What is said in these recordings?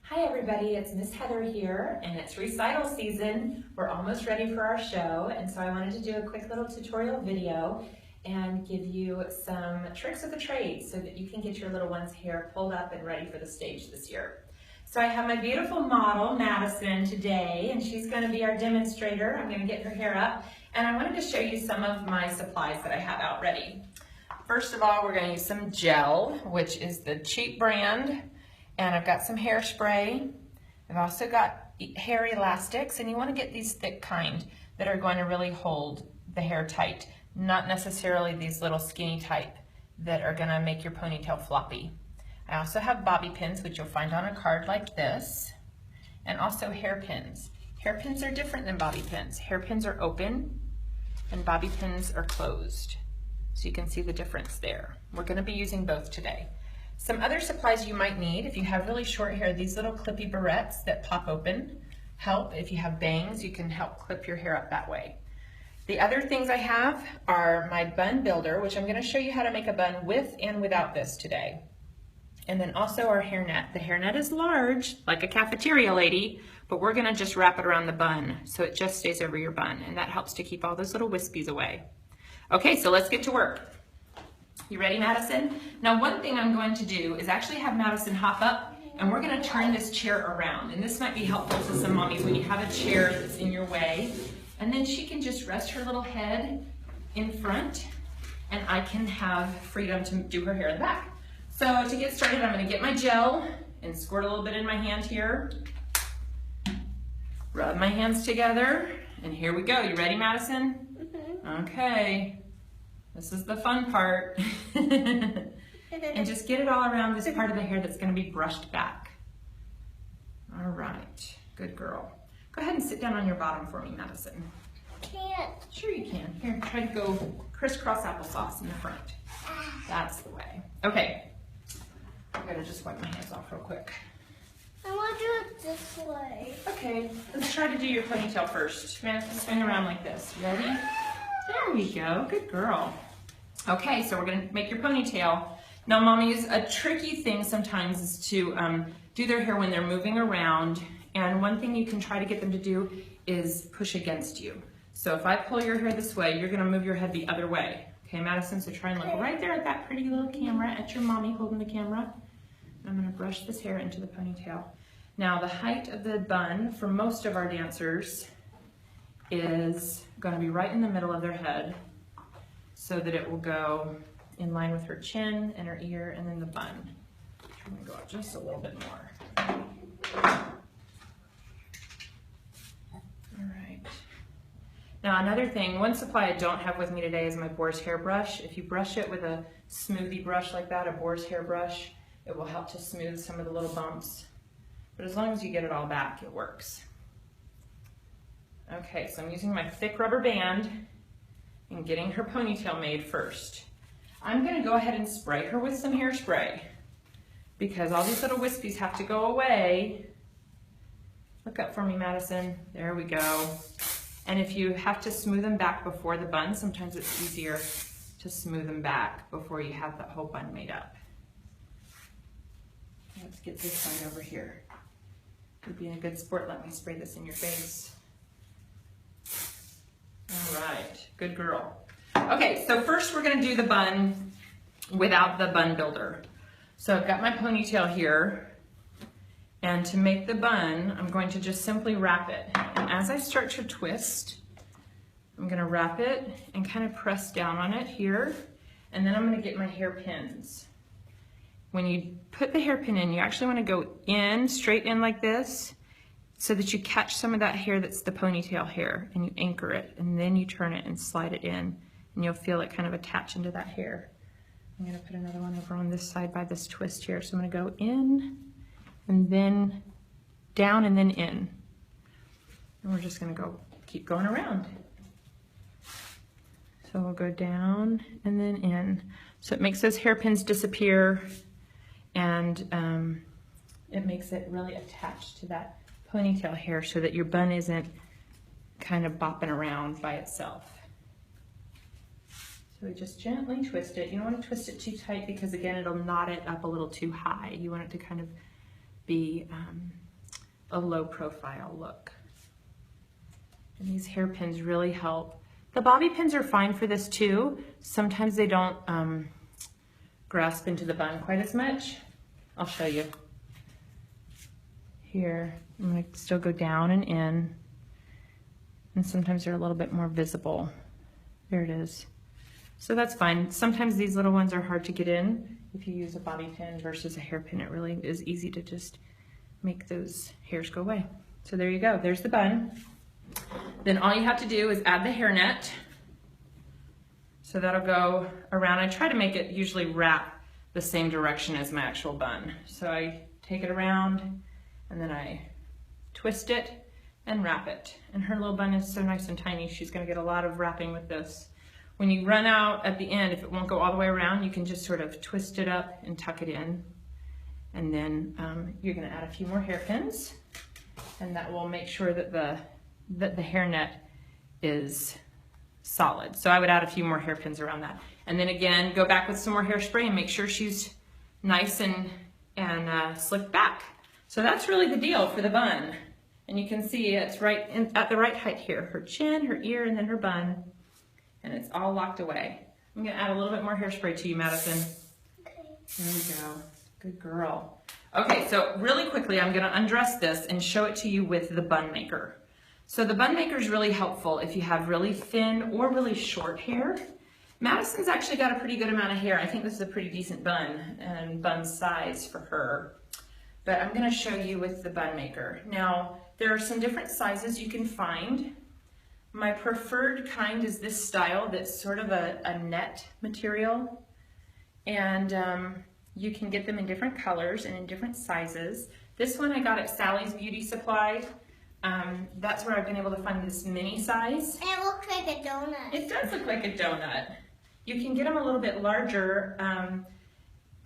Hi everybody, it's Miss Heather here, and it's recital season. We're almost ready for our show, and so I wanted to do a quick little tutorial video and give you some tricks of the trade so that you can get your little one's hair pulled up and ready for the stage this year. So I have my beautiful model, Madison, today, and she's going to be our demonstrator. I'm going to get her hair up, and I wanted to show you some of my supplies that I have out ready. First of all, we're going to use some gel, which is the cheap brand. And I've got some hairspray. I've also got hair elastics, and you want to get these thick kind that are going to really hold the hair tight, not necessarily these little skinny type that are going to make your ponytail floppy. I also have bobby pins, which you'll find on a card like this, and also hairpins. Hairpins are different than bobby pins. Hairpins are open and bobby pins are closed. So you can see the difference there. We're going to be using both today. Some other supplies you might need if you have really short hair, these little clippy barrettes that pop open help. If you have bangs, you can help clip your hair up that way. The other things I have are my bun builder, which I'm going to show you how to make a bun with and without this today. And then also our hairnet. The hairnet is large, like a cafeteria lady, but we're going to just wrap it around the bun so it just stays over your bun, and that helps to keep all those little wispies away. Okay, so let's get to work. You ready, Madison? Now, one thing I'm going to do is actually have Madison hop up, and we're going to turn this chair around. And this might be helpful to some mommies when you have a chair that's in your way. And then she can just rest her little head in front, and I can have freedom to do her hair in the back. So to get started, I'm going to get my gel and squirt a little bit in my hand here. Rub my hands together, and here we go. You ready, Madison? Mm-hmm. Okay. This is the fun part. And just get it all around this part of the hair that's going to be brushed back. All right, good girl. Go ahead and sit down on your bottom for me, Madison. Can't. Sure you can. Here, try to go crisscross applesauce in the front. That's the way. Okay, I'm going to just wipe my hands off real quick. I want to do it this way. Okay, let's try to do your ponytail first. Madison, swing around like this. Ready? There we go. Good girl. Okay, so we're going to make your ponytail. Now, mommies, a tricky thing sometimes is to do their hair when they're moving around. And one thing you can try to get them to do is push against you. So if I pull your hair this way, you're going to move your head the other way. Okay, Madison, so try and look right there at that pretty little camera, at your mommy holding the camera. I'm going to brush this hair into the ponytail. Now, the height of the bun for most of our dancers is going to be right in the middle of their head, so that it will go in line with her chin and her ear and then the bun. I'm going to go out just a little bit more. All right. Now another thing, one supply I don't have with me today is my boar's hair brush. If you brush it with a smoothie brush like that, a boar's hair brush, it will help to smooth some of the little bumps. But as long as you get it all back, it works. Okay, so I'm using my thick rubber band and getting her ponytail made first. I'm going to go ahead and spray her with some hairspray because all these little wispies have to go away. Look up for me, Madison. There we go. And if you have to smooth them back before the bun, sometimes it's easier to smooth them back before you have the whole bun made up. Let's get this side over here. You're being a good sport. Let me spray this in your face. All right, good girl. Okay, so first we're going to do the bun without the bun builder. So I've got my ponytail here, and to make the bun, I'm going to just simply wrap it. And as I start to twist, I'm going to wrap it and kind of press down on it here, and then I'm going to get my hairpins. When you put the hairpin in, you actually want to go in, straight in like this, so that you catch some of that hair that's the ponytail hair, and you anchor it, and then you turn it and slide it in, and you'll feel it kind of attach into that hair. I'm going to put another one over on this side by this twist here. So I'm going to go in, and then down, and then in. And we're just going to keep going around. So we'll go down and then in. So it makes those hairpins disappear, and it makes it really attached to that ponytail hair so that your bun isn't kind of bopping around by itself. So we just gently twist it. You don't want to twist it too tight because again it'll knot it up a little too high. You want it to kind of be a low profile look. And these hairpins really help. The bobby pins are fine for this too. Sometimes they don't grasp into the bun quite as much. I'll show you. Here, I'm going to still go down and in. And sometimes they're a little bit more visible. There it is. So that's fine. Sometimes these little ones are hard to get in. If you use a bobby pin versus a hairpin, it really is easy to just make those hairs go away. So there you go. There's the bun. Then all you have to do is add the hairnet. So that'll go around. I try to make it usually wrap the same direction as my actual bun. So I take it around and then I twist it and wrap it. And her little bun is so nice and tiny, she's gonna get a lot of wrapping with this. When you run out at the end, if it won't go all the way around, you can just sort of twist it up and tuck it in. And then you're gonna add a few more hairpins, and that will make sure that the hairnet is solid. So I would add a few more hairpins around that. And then again, go back with some more hairspray and make sure she's nice and slicked back. So that's really the deal for the bun. And you can see it's right at the right height here. Her chin, her ear, and then her bun. And it's all locked away. I'm gonna add a little bit more hairspray to you, Madison. Okay. There we go. Good girl. Okay, so really quickly, I'm gonna undress this and show it to you with the bun maker. So the bun maker is really helpful if you have really thin or really short hair. Madison's actually got a pretty good amount of hair. I think this is a pretty decent bun and bun size for her. But I'm gonna show you with the bun maker. Now, there are some different sizes you can find. My preferred kind is this style that's sort of a net material. And you can get them in different colors and in different sizes. This one I got at Sally's Beauty Supply. That's where I've been able to find this mini size. It looks like a donut. It does look like a donut. You can get them a little bit larger.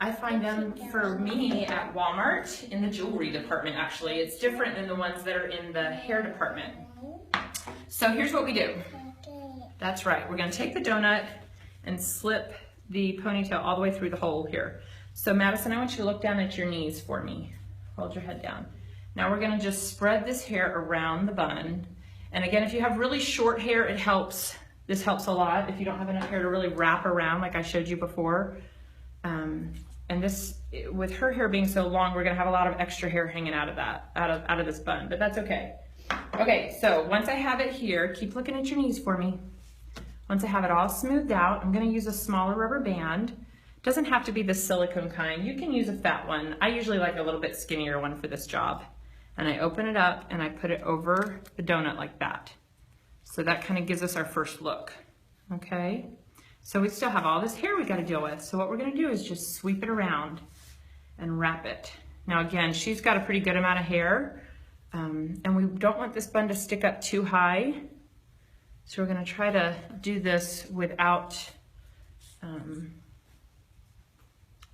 I find them for me at Walmart in the jewelry department actually. It's different than the ones that are in the hair department. So here's what we do. That's right, we're gonna take the donut and slip the ponytail all the way through the hole here. So Madison, I want you to look down at your knees for me. Hold your head down. Now we're gonna just spread this hair around the bun. And again, if you have really short hair, it helps. This helps a lot if you don't have enough hair to really wrap around like I showed you before. And this, with her hair being so long, we're gonna have a lot of extra hair hanging out of that, out of this bun, but that's okay. Okay, so once I have it here, keep looking at your knees for me. Once I have it all smoothed out, I'm gonna use a smaller rubber band. Doesn't have to be the silicone kind. You can use a fat one. I usually like a little bit skinnier one for this job. And I open it up and I put it over the donut like that. So that kind of gives us our first look, okay? So we still have all this hair we gotta deal with. So what we're gonna do is just sweep it around and wrap it. Now again, she's got a pretty good amount of hair, and we don't want this bun to stick up too high. So we're gonna try to do this without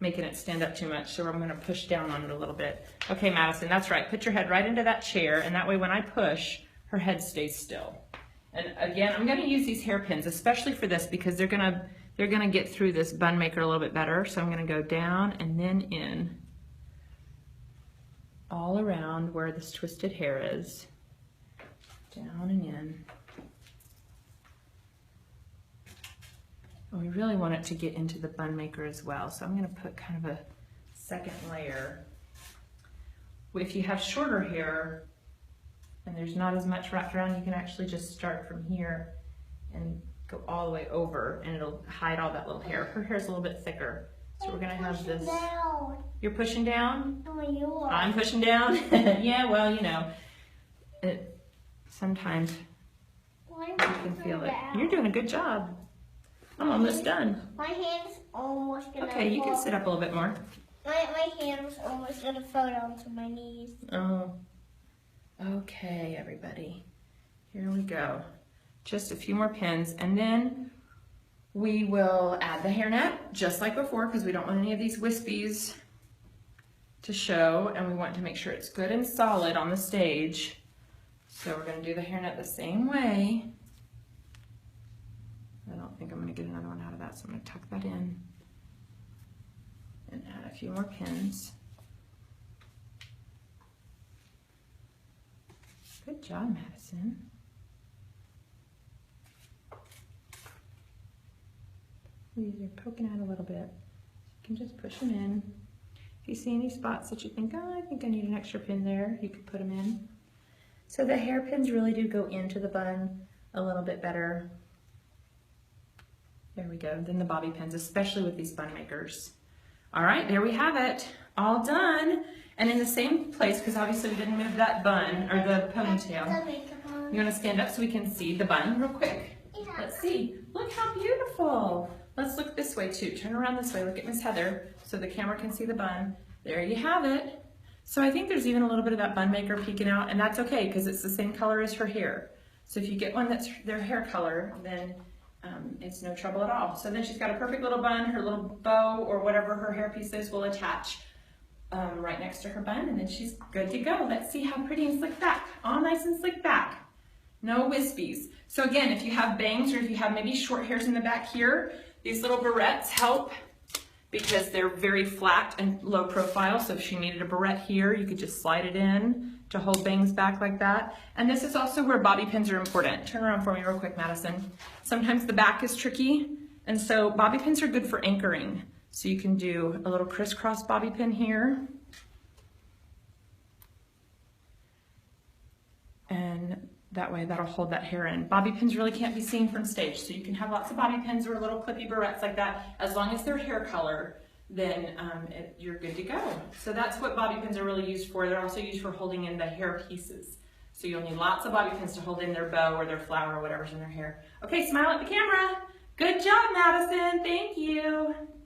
making it stand up too much. So I'm gonna push down on it a little bit. Okay, Madison, that's right. Put your head right into that chair, and that way when I push, her head stays still. And again, I'm gonna use these hairpins, especially for this, because they're gonna get through this bun maker a little bit better. So I'm gonna go down and then in, all around where this twisted hair is. Down and in. And we really want it to get into the bun maker as well. So I'm gonna put kind of a second layer. If you have shorter hair and there's not as much wrapped around, you can actually just start from here and go all the way over, and it'll hide all that little hair. Her hair's a little bit thicker. So we're gonna have this. Down. You're pushing down? No, you are. I'm pushing down? Yeah, well, you know, sometimes Why you can feel it. You're doing a good job. I'm almost done. My hand's almost gonna Okay, you can fall. sit up a little bit more. My hand's almost gonna fall down to my knees. Oh, okay, everybody. Here we go. Just a few more pins, and then we will add the hairnet, just like before, because we don't want any of these wispies to show, and we want to make sure it's good and solid on the stage. So we're gonna do the hairnet the same way. I don't think I'm gonna get another one out of that, so I'm gonna tuck that in and add a few more pins. Good job, Madison. These are poking out a little bit. You can just push them in. If you see any spots that you think, oh, I think I need an extra pin there, you can put them in. So the hairpins really do go into the bun a little bit better. There we go, than the bobby pins, especially with these bun makers. All right, there we have it, all done. And in the same place, because obviously we didn't move that bun or the ponytail. You want to stand up so we can see the bun real quick? Yeah. Let's see. Look how beautiful. Let's look this way too. Turn around this way. Look at Miss Heather so the camera can see the bun. There you have it. So I think there's even a little bit of that bun maker peeking out, and that's okay because it's the same color as her hair. So if you get one that's their hair color, then it's no trouble at all. So then she's got a perfect little bun. Her little bow or whatever her hairpiece is will attach right next to her bun, and then she's good to go. Let's see how pretty and slick back. All nice and slick back. No wispies. So again, if you have bangs or if you have maybe short hairs in the back here, these little barrettes help because they're very flat and low profile. So if she needed a barrette here, you could just slide it in to hold bangs back like that. And this is also where bobby pins are important. Turn around for me real quick, Madison. Sometimes the back is tricky, and so bobby pins are good for anchoring. So you can do a little crisscross bobby pin here. And that way that'll hold that hair in. Bobby pins really can't be seen from stage, so you can have lots of bobby pins or little clippy barrettes like that. As long as they're hair color, then you're good to go. So that's what bobby pins are really used for. They're also used for holding in the hair pieces. So you'll need lots of bobby pins to hold in their bow or their flower or whatever's in their hair. Okay, smile at the camera. Good job, Madison. Thank you.